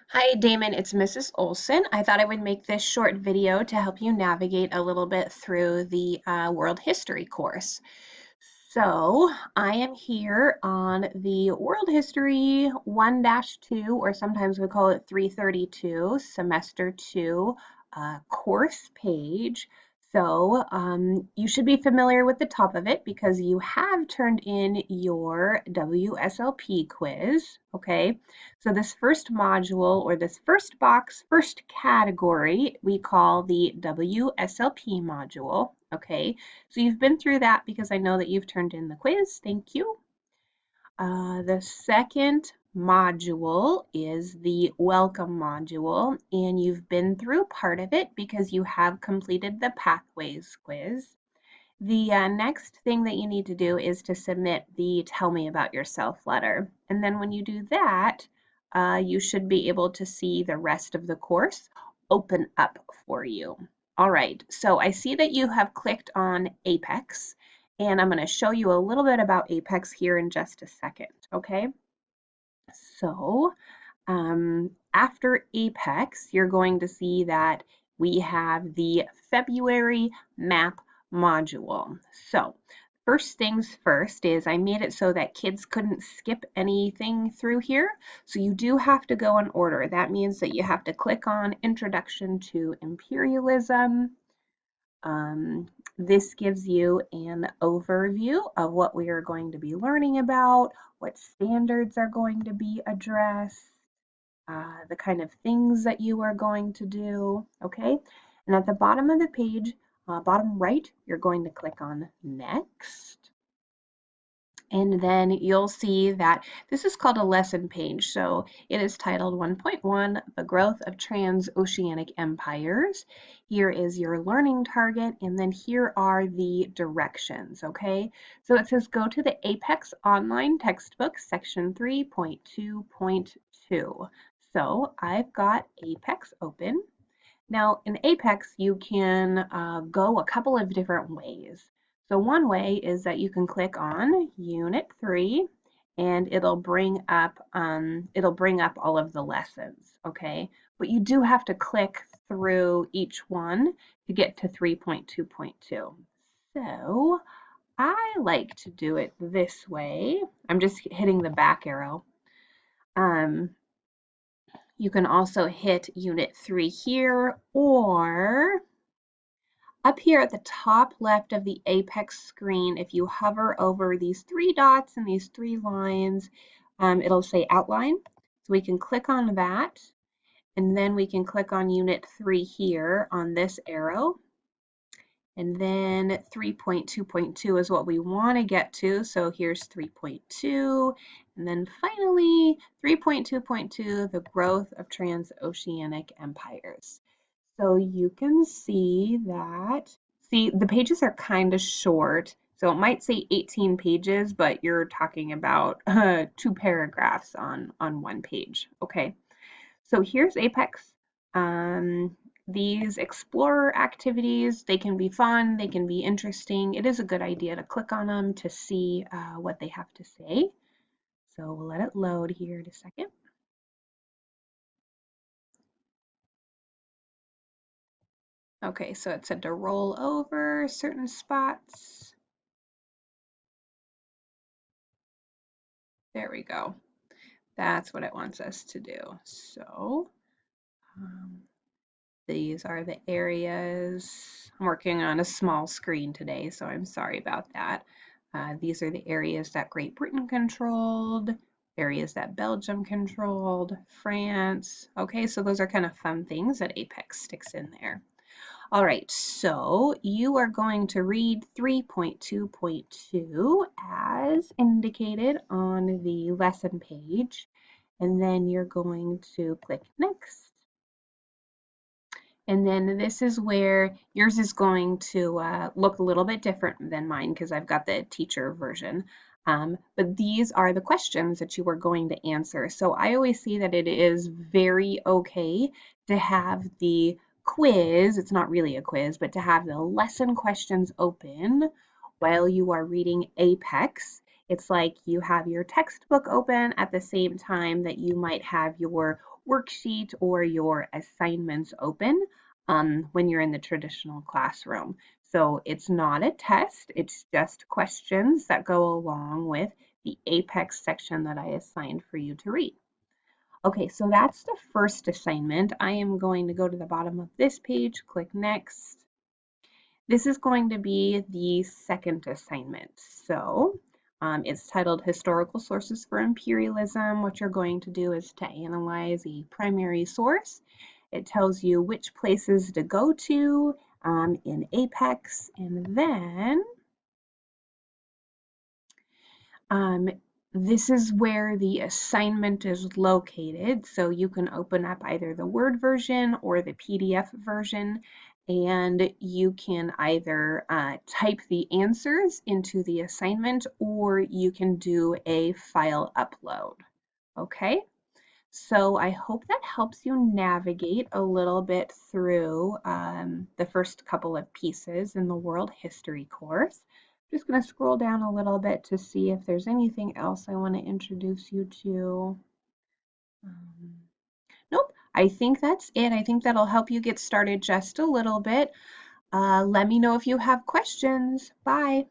Hi, Damon. It's Mrs. Olson. I thought I would make this short video to help you navigate a little bit through the world history course. So I am here on the World History 1-2, or sometimes we call it 332, Semester 2 course page. So you should be familiar with the top of it because you have turned in your WSLP quiz, okay? So this first module, or this first box, first category, we call the WSLP module, okay? So you've been through that because I know that you've turned in the quiz. Thank you. The second module is the welcome module, and you've been through part of it because you have completed the pathways quiz. The next thing that you need to do is to submit the tell me about yourself letter. And then when you do that, you should be able to see the rest of the course open up for you. All right, so I see that you have clicked on Apex, and I'm going to show you a little bit about Apex here in just a second, okay? So after Apex, you're going to see that we have the February map module. So first things first is I made it so that kids couldn't skip anything through here. So you do have to go in order. That means that you have to click on Introduction to Imperialism. This gives you an overview of what we are going to be learning about, what standards are going to be addressed, the kind of things that you are going to do, okay? And at the bottom of the page, bottom right, you're going to click on Next. And then you'll see that this is called a lesson page. So it is titled 1.1, The Growth of Transoceanic Empires. Here is your learning target, and then here are the directions, okay? So it says go to the Apex Online Textbook, section 3.2.2. So I've got Apex open. Now in Apex, you can go a couple of different ways. So one way is that you can click on Unit 3 and it'll bring up all of the lessons, okay? But you do have to click through each one to get to 3.2.2. So I like to do it this way. I'm just hitting the back arrow. You can also hit Unit 3 here, or up here at the top left of the Apex screen, if you hover over these three dots and these three lines, it'll say Outline. So we can click on that, and then we can click on Unit 3 here on this arrow. And then 3.2.2 is what we want to get to. So here's 3.2. And then finally, 3.2.2, the growth of transoceanic empires. So you can see that, the pages are kind of short. So it might say 18 pages, but you're talking about 2 paragraphs on one page. Okay, so here's Apex. These explorer activities, they can be fun, they can be interesting. It is a good idea to click on them to see what they have to say. So we'll let it load here in a second. Okay, so it said to roll over certain spots. There we go. That's what it wants us to do. So these are the areas. I'm working on a small screen today, so I'm sorry about that. These are the areas that Great Britain controlled, areas that Belgium controlled, France. Okay, so those are kind of fun things that Apex sticks in there. All right, so you are going to read 3.2.2 as indicated on the lesson page, and then you're going to click Next. And then this is where yours is going to look a little bit different than mine because I've got the teacher version. But these are the questions that you are going to answer. So I always see that it is very okay to have the quiz, it's not really a quiz, but to have the lesson questions open while you are reading Apex. It's like you have your textbook open at the same time that you might have your worksheet or your assignments open when you're in the traditional classroom. So it's not a test, it's just questions that go along with the Apex section that I assigned for you to read. Okay, so that's the first assignment. I am going to go to the bottom of this page, click Next. This is going to be the second assignment. So it's titled Historical Sources for Imperialism. What you're going to do is to analyze a primary source. It tells you which places to go to in Apex, and then um, this is where the assignment is located. So you can open up either the Word version or the PDF version, and you can either type the answers into the assignment or you can do a file upload. Okay? So I hope that helps you navigate a little bit through the first couple of pieces in the world history course. I'm just going to scroll down a little bit to see if there's anything else I want to introduce you to. Nope, I think that's it. I think that'll help you get started just a little bit. Let me know if you have questions. Bye.